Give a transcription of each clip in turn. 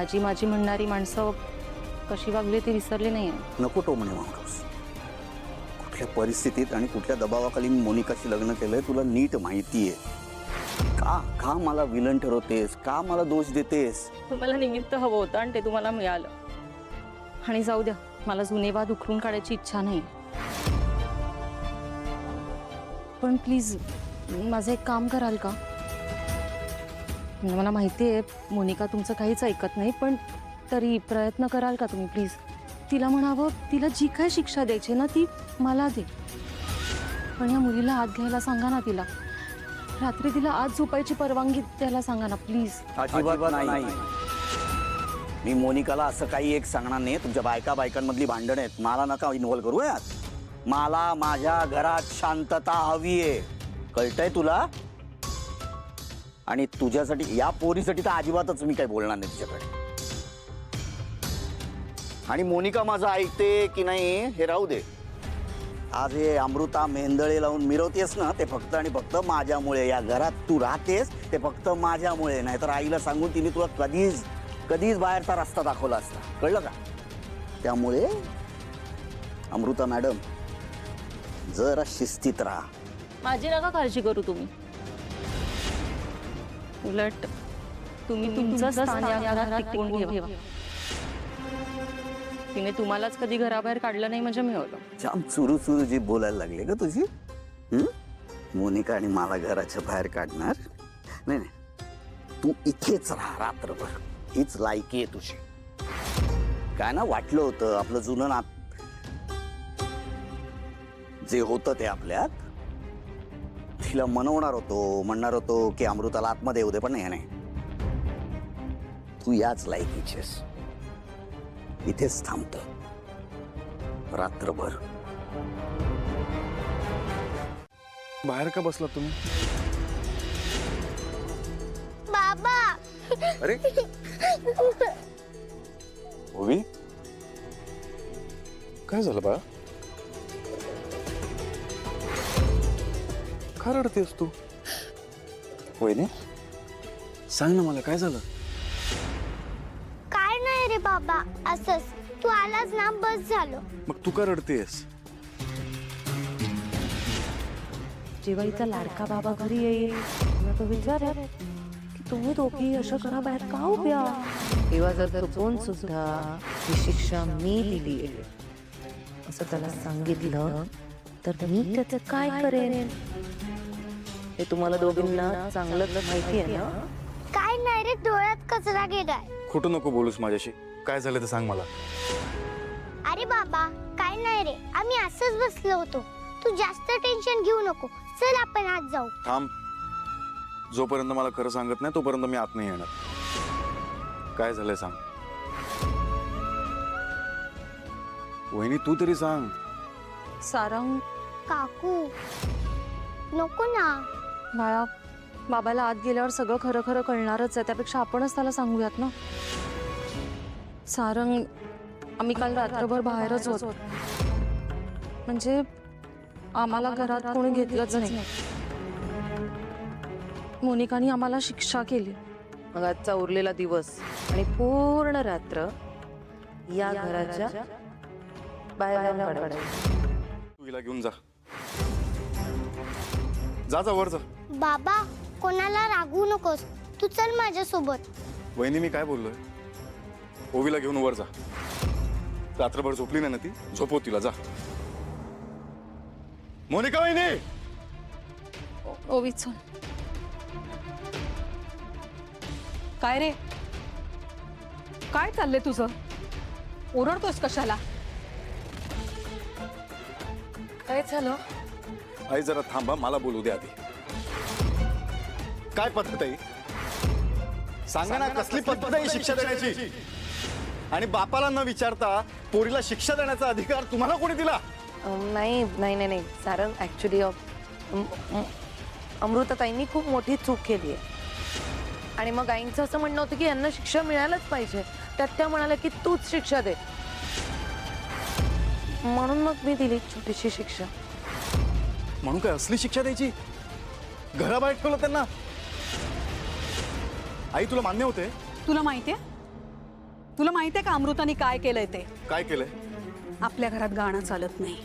माझी माझी म्हणणारी माणसं कशी वागली ती विसरली नाहीये. नको तो म्हणे माणूस. कुठल्या परिस्थितीत आणि कुठल्या दबावाखाली मी मोनिकाशी लग्न केलंय तुला नीट माहितीये. का का मला विलन ठरवतेस, का मला दोष देतेस? तुम्हाला निमित्त हवं होतं आणि ते तुम्हाला मिळालं. आणि जाऊ द्या, मला जुने वाद उखडून काढायची इच्छा नाही. पण प्लीज माझं एक काम कराल का? मला माहिती आहे मोनिका तुमचं काहीच ऐकत नाही, पण तरी प्रयत्न कराल का तुम्ही प्लीज? तिला म्हणावं तिला जी काय शिक्षा द्यायची ना ती मला दे, पण या मुलीला आत घ्यायला सांगा ना. तिला रात्री तिला आत झोपायची परवानगी द्यायला सांगा ना प्लीज. अजिबात नाही. मी मोनिकाला असं काही एक सांगणार नाही. तुमच्या बायकांमधली भांडण आहेत, मला नका इन्व्हॉल्व करू यात. मला माझ्या घरात शांतता हवी आहे, कळतंय तुला? आणि तुझ्यासाठी या पोरीसाठी तर अजिबातच मी काही बोलणार नाही तुझ्याकडे. आणि मोनिका माझं ऐकते की नाही हे राहू दे. आज हे अमृता मेंदळे लावून मिरवतेस ना ते फक्त आणि फक्त माझ्यामुळे. या घरात तू राहतेस ते फक्त माझ्यामुळे. नाहीतर आईला सांगून तिने तुला कधीच बाहेरचा रस्ता दाखवला असता, कळलं का? त्यामुळे अमृता मॅडम जरा शिस्तीत राहा. माझी नका काळजी करू तुम्ही. उलट तुम्ही तुमचं स्थान या घरात टिकवून ठेवा. तिने तुम्हालाच कधी घराबाहेर काढलं नाही म्हणजे मिळवलं. जाम चुरू जी बोलायला लागली का तुझी? मोनिका आणि मला घराच्या बाहेर काढणार नाही. तू इथेच राहा रात्रभर, हीच लायकी आहे तुझी. काय ना वाटलं होतं आपलं जुनं नात जे होतं ते आपल्यात, तिला मनवणार होतो, म्हणणार होतो की अमृताला आतमध्ये येऊ दे, पण नाही. तू याच लायकीचेस, इथेच थांबतो रात्रभर. बाहेर का बसला तुम्ही? बाबा अरे ओवी, काय झालं बा? का रडतेस तू? वहिनी सांग ना मला, काय झालं? काय नाही रे बाबा, असंच. तू आलास ना बस झालं. मग तू का रडतेस? जेव्हा इथं लाडका बाबा घरी येईल तेव्हा तो विचारेल की तुम्ही दोघी अशा घराबाहेर का उभ्या. तेव्हा जर कोण सुद्धा ही शिक्षा मी दिली असं त्याला सांगितलं तर मी त्याचं काय करेन हे तुम्हाला दोघींना चांगलंच माहिती आहे ना. काय नाही रे, डोळ्यात कचरा गेलाय. खोटं नको बोलूस माझ्याशी. काय झालं ते सांग मला. अरे बाबा काय नाही रे, आम्ही असंच बसलो होतो. तू जास्त टेन्शन घेऊ नको. चल आपण आज जाऊ. थांब, जोपर्यंत मला खरं सांगत नाही तोपर्यंत मी आत नाही येणार. काय झालंय सांग. वहिनी तू तरी सांग. सारंग काकू नको ना. बाळा, बाबाला आत गेल्यावर सगळं खरं खरं कळणारच आहे. त्यापेक्षा आपणच त्याला सांगूयात ना. सारंग, आम्ही काल रात्रभर बाहेरच होतो, म्हणजे आम्हाला घरात कोणी घेतलंच नाही. मोनिकाने आम्हाला शिक्षा केली. मग आजचा उरलेला दिवस आणि पूर्ण रात्र या घराच्या बाहेर काढायचं. तू हिला घेऊन जा. जा वर जा. बाबा कोणाला रागवू नकोस. तू चल माझ्यासोबत. वहिनी मी काय बोललोय? ओवीला घेऊन वर जा. रात्रभर झोपली नाही ना ती, झोपव तिला. जा मोनिका वहिनी. ओवी चल. काय रे, काय चाललंय तुझं? ओरडतोस कशाला? काय झालं? आई जरा थांबा, मला बोलू दे आधी. काय पद्धत आहे? सांगा ना, कसली पद्धत आहे शिक्षा देण्याची? आणि बापाला न विचारता पोरीला शिक्षा देण्याचा अधिकार तुम्हाला कोणी दिला? नाही नाही नाही नाही सारंग, ऍक्च्युली अमृताताईंनी खूप मोठी चूक केली आहे. आणि मग आईंचं असं म्हणणं होतं की यांना शिक्षा मिळायलाच पाहिजे. त्यात त्या म्हणाल्या की तूच शिक्षा दे, म्हणून मग मी दिली छोटीशी शिक्षा. म्हणून काय असली शिक्षा द्यायची? घराबाहेर ठेवलं त्यांना. आई तुला मान्य होते? तुला माहितीये तुला माहितीये का अमृताने काय केलंय ते? काय केलंय? आपल्या घरात गाणं चालत नाही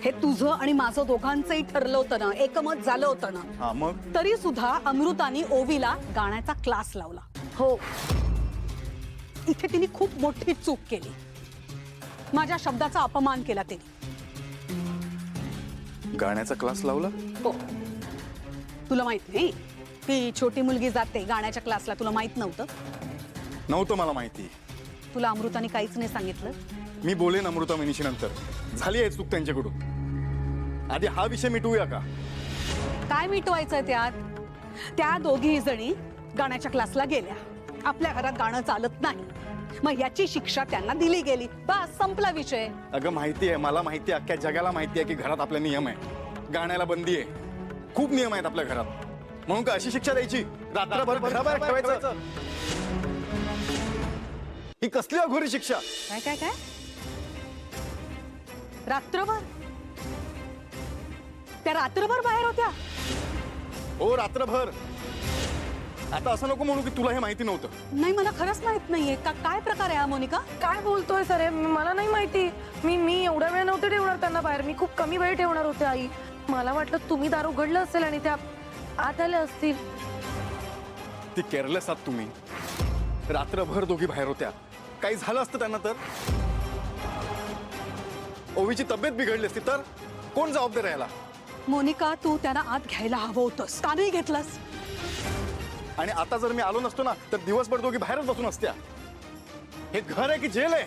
हे तुझं आणि माझं दोघांचंही ठरलं होतं ना, एकमत झालं होतं ना. हा मग तरी सुद्धा अमृताने ओवीला गाण्याचा क्लास लावला. हो, इथे तिने खूप मोठी चूक केली. माझ्या शब्दाचा अपमान केला तिने. गाण्याचा क्लास लावला? हो, तुला माहित नाही ती छोटी मुलगी जाते गाण्याच्या क्लासला? तुला माहित नव्हतं मला माहिती. तुला अमृताने काहीच नाही सांगितलं? मी बोलेन अमृता वहिनीशी नंतर. झाली आहे चूक त्यांच्याकडून. आधी हा विषय मिटवूया का? काय मिटवायचंय त्यात? त्या दोघी जणी गाण्याच्या क्लासला गेल्या. आपल्या घरात गाणं चालत नाही, मग याची शिक्षा त्यांना दिली गेली. बस, संपला विषय. अगं माहिती आहे, मला माहिती आहे, अख्ख्या जगाला माहिती आहे की घरात आपले नियम आहे, गाण्याला बंदी आहे, खूप नियम आहेत आपल्या घरात. म्हणून का अशी शिक्षा द्यायची? रात्रभर घराबाहेर ठेवायचं? ही कसली अघोरी शिक्षा? काय काय काय? रात्रभर? त्या रात्रभर बाहेर होत्या? हो, रात्रभर. आता असं नको म्हणू की तुला हे माहिती नव्हतं. नाही, मला खरंच माहित नाहीये. काय प्रकार आहे हा मोनिका? काय बोलतोय सर? मला नाही माहिती. मी एवढा वेळ नव्हते ठेवणार त्यांना बाहेर. मी खूप कमी वेळ ठेवणार होते आई. मला वाटलं तुम्ही दार उघडलं असेल आणि त्या आत आल्या असतील. ती केअरलेस आहात तुम्ही. रात्रभर दोघी बाहेर होत्या. काही झालं असतं त्यांना तर? ओवीची तब्येत बिघडली असती तर कोण जबाबदार यायला? मोनिका, तू त्यांना आत घ्यायला हवं होतंस, का नाही घेतलंस? आणि आता जर मी आलो नसतो ना तर दिवसभर दोघी बाहेरच बसून असत्या. हे घर आहे की जेल आहे?